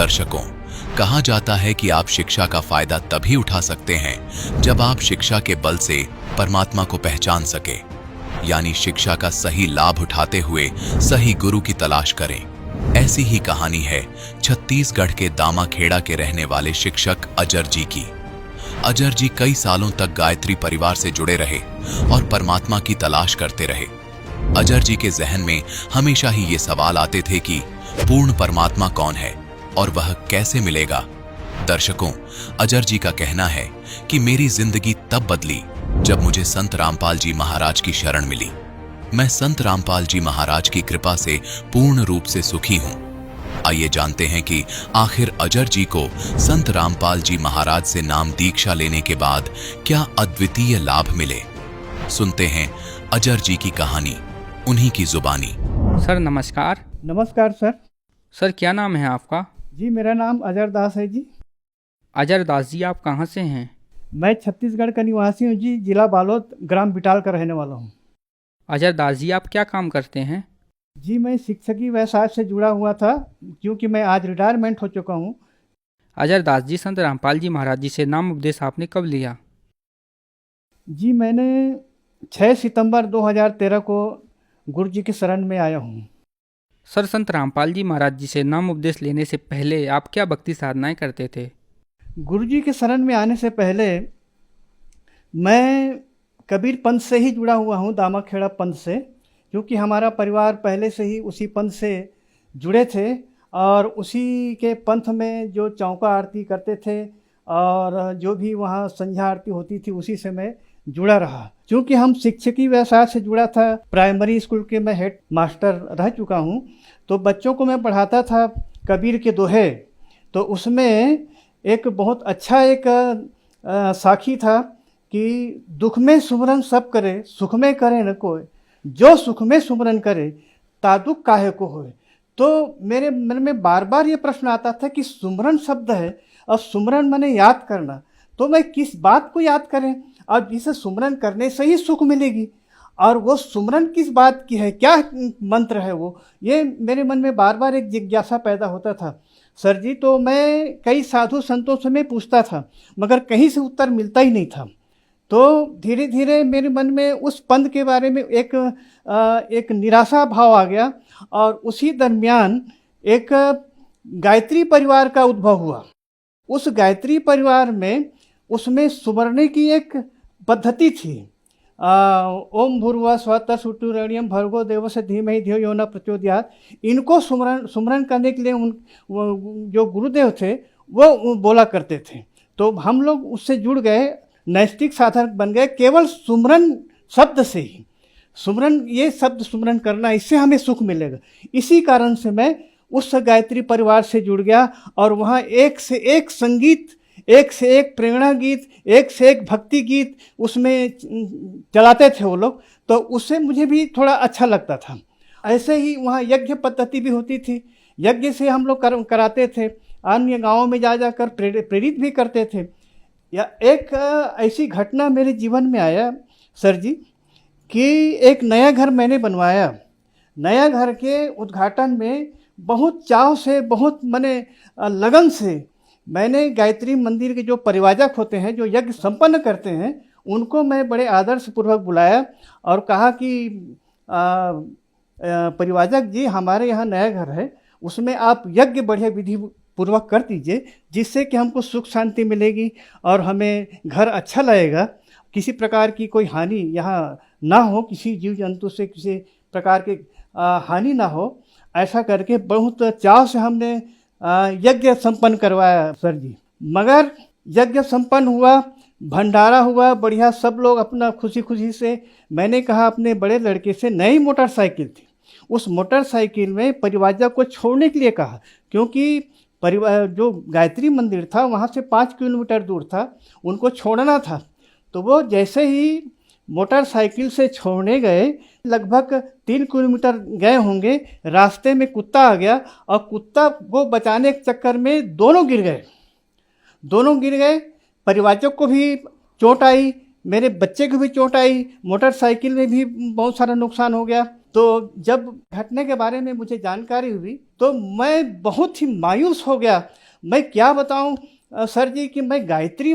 दर्शकों, कहा जाता है कि आप शिक्षा का फायदा तभी उठा सकते हैं जब आप शिक्षा के बल से परमात्मा को पहचान सके, यानी शिक्षा का सही लाभ उठाते हुए सही गुरु की तलाश करें। ऐसी ही कहानी है छत्तीसगढ़ के दामाखेड़ा के रहने वाले शिक्षक अजर जी की। अजर जी कई सालों तक गायत्री परिवार से जुड़े रहे और परमात्मा की तलाश करते रहे। अजर जी के जहन में हमेशा ही ये सवाल आते थे कि पूर्ण परमात्मा कौन है और वह कैसे मिलेगा। दर्शकों, अजर जी का कहना है कि मेरी जिंदगी तब बदली जब मुझे संत रामपाल जी महाराज की शरण मिली। मैं संत रामपाल जी महाराज की कृपा से पूर्ण रूप से सुखी हूं। आइए जानते हैं कि आखिर अजर जी को संत रामपाल जी महाराज से नाम दीक्षा लेने के बाद क्या अद्वितीय लाभ मिले। सुनते हैं अजर जी की कहानी, उन्हीं की जुबानी। सर नमस्कार। नमस्कार सर। सर क्या नाम है आपका? जी मेरा नाम अजर दास है जी। अजर दास जी, आप कहाँ से हैं? मैं छत्तीसगढ़ का निवासी हूँ जी, जिला बालोद, ग्राम बिटाल का रहने वाला हूँ। अजर दास जी, आप क्या काम करते हैं? जी मैं शिक्षकी व्यवसाय से जुड़ा हुआ था, क्योंकि मैं आज रिटायरमेंट हो चुका हूँ। अजर दास जी, संत रामपाल जी महाराज जी से नाम उपदेश आपने कब लिया? जी मैंने 6 सितंबर 2013 को गुरु जी की शरण में आया हूँ। सर, संत रामपाल जी महाराज जी से नाम उपदेश लेने से पहले आप क्या भक्ति साधनाएं करते थे? गुरु जी के शरण में आने से पहले मैं कबीर पंथ से ही जुड़ा हुआ हूँ, दामाखेड़ा पंथ से, क्योंकि हमारा परिवार पहले से ही उसी पंथ से जुड़े थे और उसी के पंथ में जो चौका आरती करते थे और जो भी वहाँ संध्या आरती होती थी उसी से मैं जुड़ा रहा। क्योंकि हम शिक्षकी व्यवसाय से जुड़ा था, प्राइमरी स्कूल के मैं हेड मास्टर रह चुका हूँ, तो बच्चों को मैं पढ़ाता था कबीर के दोहे। तो उसमें एक बहुत अच्छा एक साखी था कि दुख में सुमरन सब करे, सुख में करे न कोई, जो सुख में सुमरन करे तादुख काहे को होए। तो मेरे मन में बार बार ये प्रश्न आता था कि सुमरन शब्द है और सुमरन माने याद करना, तो मैं किस बात को याद करें और जिसे सुमरन करने से ही सुख मिलेगी, और वो सुमरन किस बात की है, क्या मंत्र है वो, ये मेरे मन में बार बार एक जिज्ञासा पैदा होता था सर जी। तो मैं कई साधु संतों से मैं पूछता था, मगर कहीं से उत्तर मिलता ही नहीं था। तो धीरे धीरे मेरे मन में उस पंथ के बारे में एक निराशा भाव आ गया और उसी दरमियान एक गायत्री परिवार का उद्भव हुआ। उस गायत्री परिवार में उसमें सुमरने की एक पद्धति थी। ओम भूर्भुवः स्वः तत्सवितुर्वरेण्यं भर्गो देवस्य धीमहि धियो यो न प्रचोदयात्। इनको सुमरन करने के लिए जो गुरुदेव थे वो बोला करते थे। तो हम लोग उससे जुड़ गए, नैष्ठिक साधक बन गए, केवल सुमरन शब्द से ही। सुमरन, ये शब्द सुमरन करना, इससे हमें सुख मिलेगा। इसी कारण से मैं उस गायत्री परिवार से जुड़ गया और वहाँ एक से एक संगीत, एक से एक प्रेरणा गीत, एक से एक भक्ति गीत उसमें चलाते थे वो लोग। तो उससे मुझे भी थोड़ा अच्छा लगता था। ऐसे ही वहाँ यज्ञ पद्धति भी होती थी, यज्ञ से हम लोग कराते थे, अन्य गाँवों में जा जाकर प्रेरित भी करते थे। या एक ऐसी घटना मेरे जीवन में आया सर जी कि एक नया घर मैंने बनवाया। नया घर के उद्घाटन में बहुत चाव से, बहुत माने लगन से मैंने गायत्री मंदिर के जो परिवाजक होते हैं, जो यज्ञ संपन्न करते हैं, उनको मैं बड़े आदर्शपूर्वक बुलाया और कहा कि परिवाजक जी, हमारे यहाँ नया घर है, उसमें आप यज्ञ बढ़िया विधि पूर्वक कर दीजिए, जिससे कि हमको सुख शांति मिलेगी और हमें घर अच्छा लगेगा, किसी प्रकार की कोई हानि यहाँ ना हो, किसी जीव जंतु से किसी प्रकार की हानि ना हो। ऐसा करके बहुत चाव से हमने यज्ञ संपन्न करवाया सर जी। मगर यज्ञ संपन्न हुआ, भंडारा हुआ बढ़िया, सब लोग अपना खुशी खुशी से। मैंने कहा अपने बड़े लड़के से, नई मोटरसाइकिल थी, उस मोटरसाइकिल में परिवाजक को छोड़ने के लिए कहा, क्योंकि परिवार जो गायत्री मंदिर था वहाँ से 5 किलोमीटर दूर था, उनको छोड़ना था। तो वो जैसे ही मोटरसाइकिल से छोड़ने गए, लगभग 3 किलोमीटर गए होंगे, रास्ते में कुत्ता आ गया और कुत्ता को बचाने के चक्कर में दोनों गिर गए। परिवाजक को भी चोट आई, मेरे बच्चे को भी चोट आई, मोटरसाइकिल में भी बहुत सारा नुकसान हो गया। तो जब घटने के बारे में मुझे जानकारी हुई तो मैं बहुत ही मायूस हो गया। मैं क्या बताऊं सर जी कि मैं गायत्री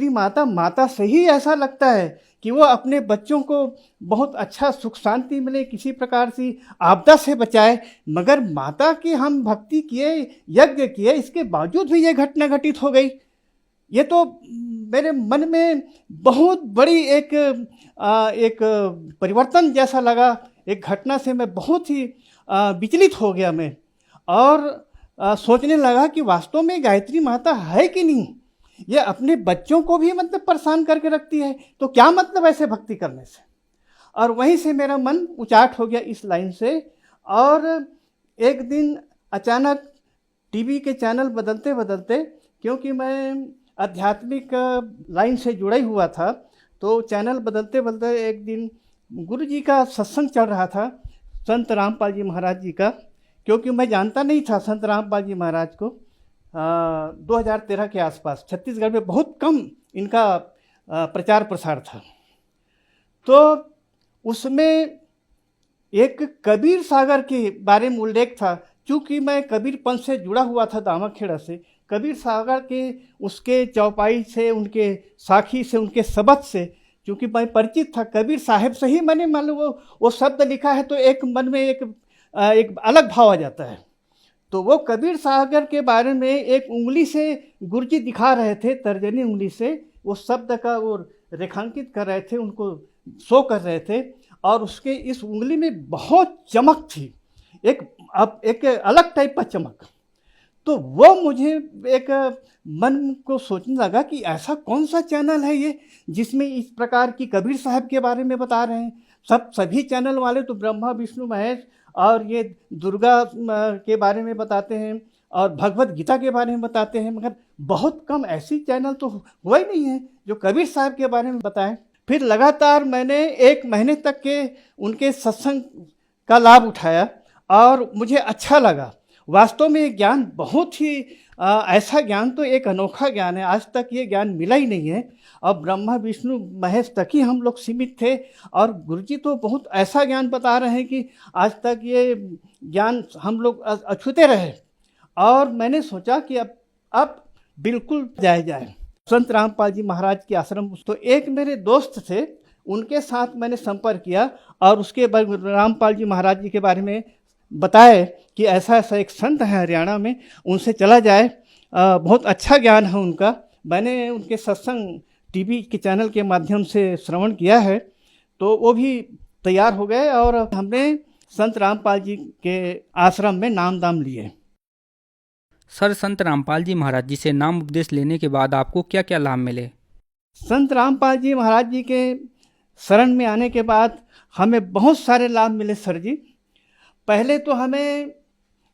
माता माता से ही ऐसा लगता है कि वो अपने बच्चों को बहुत अच्छा सुख शांति मिले, किसी प्रकार की आपदा से बचाए, मगर माता की हम भक्ति किए, यज्ञ किए, इसके बावजूद भी ये घटना घटित हो गई। ये तो मेरे मन में बहुत बड़ी एक परिवर्तन जैसा लगा। एक घटना से मैं बहुत ही विचलित हो गया मैं, और सोचने लगा कि वास्तव में गायत्री माता है कि नहीं। ये अपने बच्चों को भी मतलब परेशान करके रखती है, तो क्या मतलब ऐसे भक्ति करने से। और वहीं से मेरा मन उचाट हो गया इस लाइन से। और एक दिन अचानक टीवी के चैनल बदलते बदलते, क्योंकि मैं आध्यात्मिक लाइन से जुड़ा ही हुआ था, तो चैनल बदलते बदलते एक दिन गुरु जी का सत्संग चल रहा था, संत रामपाल जी महाराज जी का। क्योंकि मैं जानता नहीं था संत रामपाल जी महाराज को। 2013 के आसपास छत्तीसगढ़ में बहुत कम इनका प्रचार प्रसार था। तो उसमें एक कबीर सागर के बारे में उल्लेख था। चूँकि मैं कबीर पंथ से जुड़ा हुआ था दामाखेड़ा से, कबीर सागर के उसके चौपाई से, उनके साखी से, उनके शब्द से चूँकि मैं परिचित था। कबीर साहब से ही मैंने मान लो वो शब्द लिखा है, तो एक मन में एक अलग भाव आ जाता है। तो वो कबीर सागर के बारे में एक उंगली से गुरुजी दिखा रहे थे, तर्जनी उंगली से वो शब्द का वो रेखांकित कर रहे थे, उनको शो कर रहे थे। और उसके इस उंगली में बहुत चमक थी, एक अलग टाइप का चमक। तो वो मुझे एक मन को सोचने लगा कि ऐसा कौन सा चैनल है ये जिसमें इस प्रकार की कबीर साहब के बारे में बता रहे हैं। सभी चैनल वाले तो ब्रह्मा विष्णु महेश और ये दुर्गा के बारे में बताते हैं और भगवत गीता के बारे में बताते हैं, मगर बहुत कम ऐसी चैनल तो हुआ ही नहीं है जो कबीर साहब के बारे में बताएं। फिर लगातार मैंने 1 महीने तक के उनके सत्संग का लाभ उठाया और मुझे अच्छा लगा। वास्तव में ये ज्ञान बहुत ही ऐसा ज्ञान तो एक अनोखा ज्ञान है, आज तक ये ज्ञान मिला ही नहीं है। और ब्रह्मा विष्णु महेश तक ही हम लोग सीमित थे, और गुरुजी तो बहुत ऐसा ज्ञान बता रहे हैं कि आज तक ये ज्ञान हम लोग अछूते रहे। और मैंने सोचा कि अब बिल्कुल जाए संत रामपाल जी महाराज के आश्रम। तो एक मेरे दोस्त थे, उनके साथ मैंने संपर्क किया और उसके बाद रामपाल जी महाराज जी के बारे में बताए कि ऐसा ऐसा एक संत है हरियाणा में, उनसे चला जाए, बहुत अच्छा ज्ञान है उनका। मैंने उनके सत्संग टीवी के चैनल के माध्यम से श्रवण किया है, तो वो भी तैयार हो गए और हमने संत रामपाल जी के आश्रम में नाम दाम लिए। सर, संत रामपाल जी महाराज जी से नाम उपदेश लेने के बाद आपको क्या क्या लाभ मिले? संत रामपाल जी महाराज जी के शरण में आने के बाद हमें बहुत सारे लाभ मिले सर जी। पहले तो हमें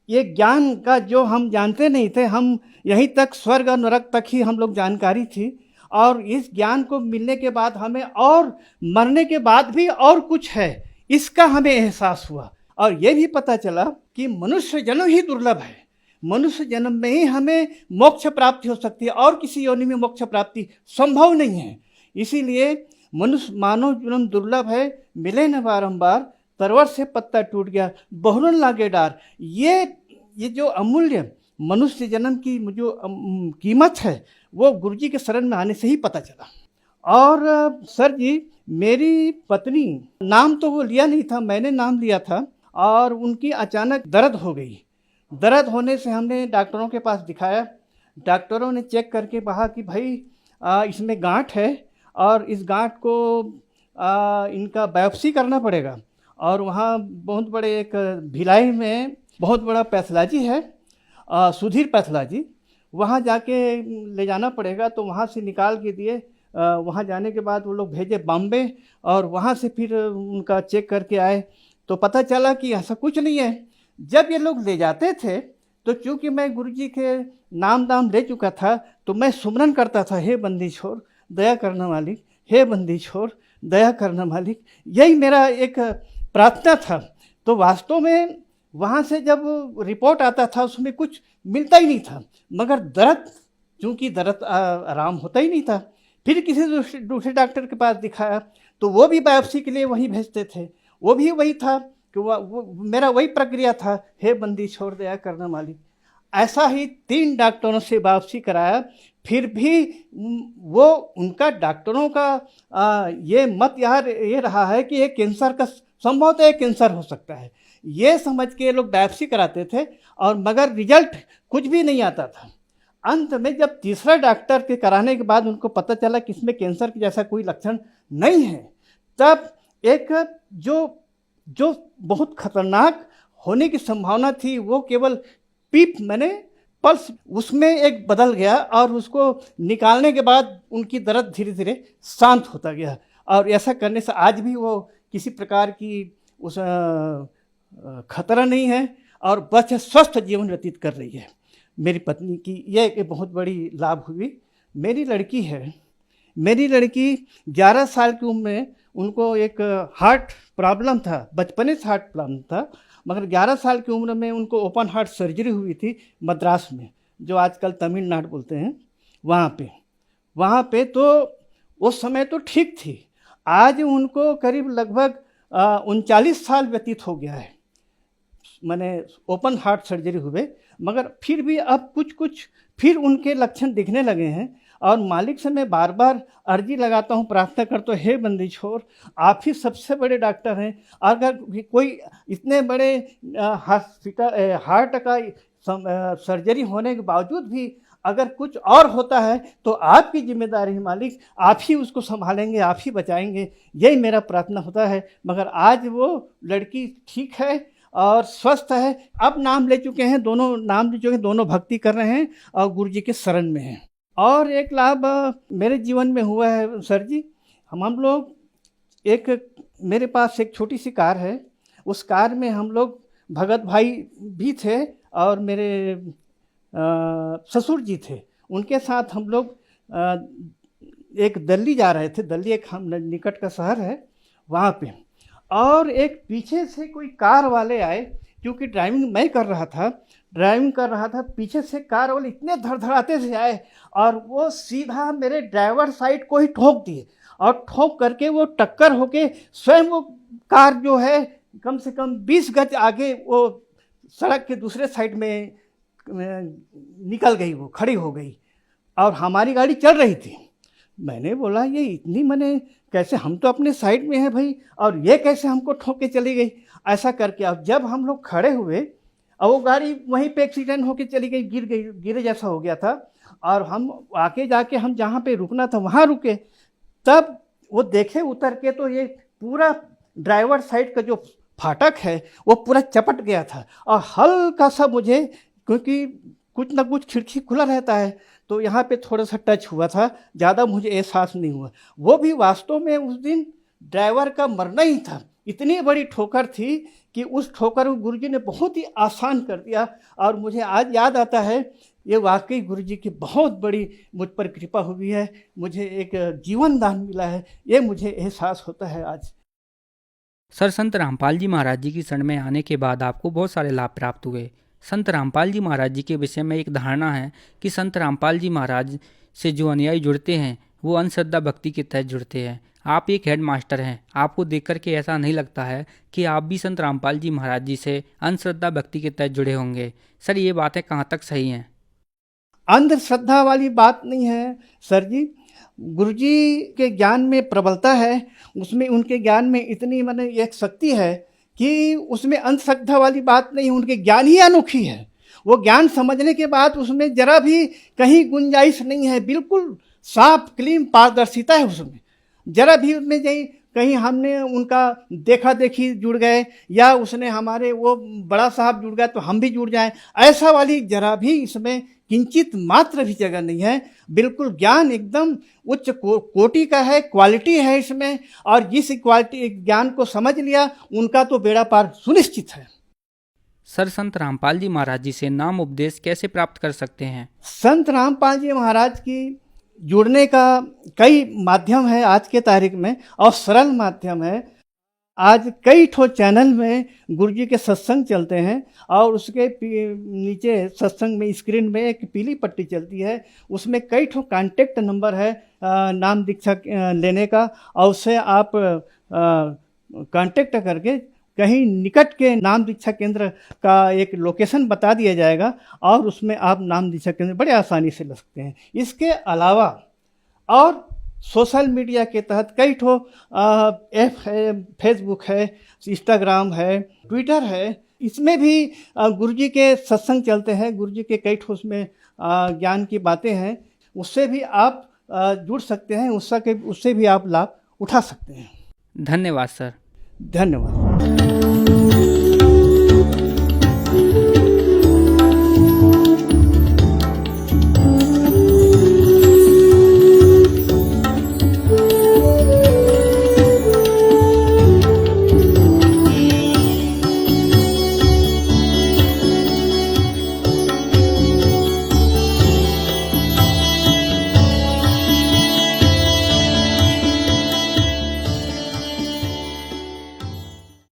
ये ज्ञान का जो हम जानते नहीं थे, हम यहीं तक स्वर्ग और नरक तक ही हम लोग जानकारी थी, और इस ज्ञान को मिलने के बाद हमें और मरने के बाद भी और कुछ है इसका हमें एहसास हुआ। और ये भी पता चला कि मनुष्य जन्म ही दुर्लभ है, मनुष्य जन्म में ही हमें मोक्ष प्राप्ति हो सकती है और किसी योनि में मोक्ष प्राप्ति संभव नहीं है। इसीलिए मनुष्य मानव जन्म दुर्लभ है, मिले न बारंबार, तरवर से पत्ता टूट गया बहुरन लागे डार। ये जो अमूल्य मनुष्य जन्म की जो कीमत है वो गुरुजी के शरण में आने से ही पता चला। और सर जी, मेरी पत्नी, नाम तो वो लिया नहीं था, मैंने नाम लिया था, और उनकी अचानक दर्द हो गई। दर्द होने से हमने डॉक्टरों के पास दिखाया। डॉक्टरों ने चेक करके कहा कि भाई इसमें गांठ है और इस गांठ को इनका बायोप्सी करना पड़ेगा। और वहाँ बहुत बड़े एक भिलाई में बहुत बड़ा पैथोलॉजी है, सुधीर पैथोलॉजी, वहाँ जाके ले जाना पड़ेगा। तो वहाँ से निकाल के दिए। वहाँ जाने के बाद वो लोग भेजे बॉम्बे, और वहाँ से फिर उनका चेक करके आए तो पता चला कि ऐसा कुछ नहीं है। जब ये लोग ले जाते थे तो चूँकि मैं गुरुजी के नाम दाम ले चुका था, तो मैं सुमरन करता था, हे बंदी छोड़ दया करना मालिक, हे बंदी छोड़ दया करना मालिक, यही मेरा एक प्रार्थना था। तो वास्तव में वहाँ से जब रिपोर्ट आता था उसमें कुछ मिलता ही नहीं था, मगर दर्द, चूँकि दर्द आराम होता ही नहीं था। फिर किसी दूसरे डॉक्टर के पास दिखाया तो वो भी बायोप्सी के लिए वहीं भेजते थे। वो भी वही था कि वो मेरा वही प्रक्रिया था, हे बंदी छोड़ दिया करना मालिक। ऐसा ही 3 डॉक्टरों से वापसी कराया, फिर भी वो उनका डॉक्टरों का ये मत ये रहा है कि ये कैंसर का संभवतः ये कैंसर हो सकता है, ये समझ के ये लोग बायोप्सी कराते थे, और मगर रिजल्ट कुछ भी नहीं आता था। अंत में जब तीसरा डॉक्टर के कराने के बाद उनको पता चला कि इसमें कैंसर के जैसा कोई लक्षण नहीं है, तब एक जो बहुत खतरनाक होने की संभावना थी, वो केवल पीप मैंने पल्स उसमें एक बदल गया, और उसको निकालने के बाद उनकी दर्द धीरे धीरे शांत होता गया। और ऐसा करने से आज भी वो किसी प्रकार की उस खतरा नहीं है, और बस स्वस्थ जीवन व्यतीत कर रही है। मेरी पत्नी की यह एक बहुत बड़ी लाभ हुई। मेरी लड़की है, मेरी लड़की 11 साल की उम्र में उनको एक हार्ट प्रॉब्लम था, बचपने से हार्ट प्रॉब्लम था, मगर 11 साल की उम्र में उनको ओपन हार्ट सर्जरी हुई थी मद्रास में, जो आजकल तमिलनाडु बोलते हैं, वहाँ पे तो उस समय तो ठीक थी। आज उनको करीब लगभग 39 साल व्यतीत हो गया है, मैंने ओपन हार्ट सर्जरी हुए, मगर फिर भी अब कुछ फिर उनके लक्षण दिखने लगे हैं। और मालिक से मैं बार बार अर्जी लगाता हूँ, प्रार्थना करता हूँ, हे बंदी छोड़, आप ही सबसे बड़े डॉक्टर हैं। अगर कोई इतने बड़े हॉस्पिटल हार्ट का सर्जरी होने के बावजूद भी अगर कुछ और होता है तो आपकी जिम्मेदारी है मालिक, आप ही उसको संभालेंगे, आप ही बचाएंगे, यही मेरा प्रार्थना होता है। मगर आज वो लड़की ठीक है और स्वस्थ है। अब नाम ले चुके हैं, दोनों भक्ति कर रहे हैं और गुरु जी के शरण में हैं। और एक लाभ मेरे जीवन में हुआ है सर जी, हम लोग मेरे पास एक छोटी सी कार है, उस कार में हम लोग भगत भाई भी थे और मेरे ससुर जी थे, उनके साथ हम लोग एक दिल्ली जा रहे थे। दिल्ली एक हम निकट का शहर है वहाँ पे, और एक पीछे से कोई कार वाले आए, क्योंकि ड्राइविंग मैं कर रहा था, पीछे से कार वाले इतने धड़धड़ाते से आए और वो सीधा मेरे ड्राइवर साइड को ही ठोक दिए, और ठोक करके वो टक्कर होके स्वयं वो कार जो है कम से कम 20 गज आगे वो सड़क के दूसरे साइड में निकल गई, वो खड़ी हो गई और हमारी गाड़ी चल रही थी। मैंने बोला ये इतनी मैंने कैसे, हम तो अपने साइड में हैं भाई, और ये कैसे हमको ठोक के चली गई। ऐसा करके अब जब हम लोग खड़े हुए और वो गाड़ी वहीं पे एक्सीडेंट होके चली गई, गिरे जैसा हो गया था, और हम आके जाके हम जहाँ पे रुकना था वहाँ रुके। तब वो देखे उतर के तो ये पूरा ड्राइवर साइड का जो फाटक है वो पूरा चपट गया था, और हल्का सा मुझे, क्योंकि कुछ ना कुछ खिड़की खुला रहता है, तो यहाँ पे थोड़ा सा टच हुआ था, ज़्यादा मुझे एहसास नहीं हुआ। वो भी वास्तव में उस दिन ड्राइवर का मरना ही था, इतनी बड़ी ठोकर थी कि उस ठोकर को गुरुजी ने बहुत ही आसान कर दिया। और मुझे आज याद आता है, ये वाकई गुरुजी की बहुत बड़ी मुझ पर कृपा हुई है, मुझे एक जीवन दान मिला है, ये मुझे एहसास होता है आज। सर, संत रामपाल जी महाराज जी की शरण में आने के बाद आपको बहुत सारे लाभ प्राप्त हुए। संत रामपाल जी महाराज जी के विषय में एक धारणा है कि संत रामपाल जी महाराज से जो अनुयायी जुड़ते हैं वो अंधश्रद्धा भक्ति के तहत जुड़ते हैं। आप एक हेड मास्टर हैं, आपको देख करके ऐसा नहीं लगता है कि आप भी संत रामपाल जी महाराज जी से अंधश्रद्धा भक्ति के तहत जुड़े होंगे? सर, ये बातें कहाँ तक सही हैं? अंधश्रद्धा वाली बात नहीं है सर जी, गुरुजी के ज्ञान में प्रबलता है, उसमें उनके ज्ञान में इतनी माने एक शक्ति है कि उसमें अंधश्रद्धा वाली बात नहीं, उनके ज्ञान ही अनोखी है। वो ज्ञान समझने के बाद उसमें जरा भी कहीं गुंजाइश नहीं है, बिल्कुल साफ क्लीन पारदर्शिता है उसमें। जरा भी उसमें कहीं हमने उनका देखा देखी जुड़ गए या उसने हमारे वो बड़ा साहब जुड़ गए तो हम भी जुड़ जाएं, ऐसा वाली जरा भी इसमें किंचित मात्र भी जगह नहीं है। बिल्कुल ज्ञान एकदम उच्च कोटि का है, क्वालिटी है इसमें, और जिस क्वालिटी ज्ञान को समझ लिया उनका तो बेड़ा पार सुनिश्चित है। सर, संत रामपाल जी महाराज जी से नाम उपदेश कैसे प्राप्त कर सकते हैं? संत रामपाल जी महाराज की जुड़ने का कई माध्यम है आज के तारीख में, और सरल माध्यम है। आज कई ठो चैनल में गुरुजी के सत्संग चलते हैं, और उसके नीचे सत्संग में स्क्रीन में एक पीली पट्टी चलती है, उसमें कई ठो कांटेक्ट नंबर है नाम दीक्षा लेने का, और उससे आप कांटेक्ट करके कहीं निकट के नाम दीक्षा केंद्र का एक लोकेशन बता दिया जाएगा और उसमें आप नाम दीक्षा केंद्र बड़े आसानी से ले सकते हैं। इसके अलावा और सोशल मीडिया के तहत कई ठो ऐप है, फेसबुक है, इंस्टाग्राम है, ट्विटर है, इसमें भी गुरुजी के सत्संग चलते हैं, गुरुजी के कई ठो उसमें ज्ञान की बातें हैं, उससे भी आप जुड़ सकते हैं, उससे भी आप लाभ उठा सकते हैं। धन्यवाद सर। धन्यवाद।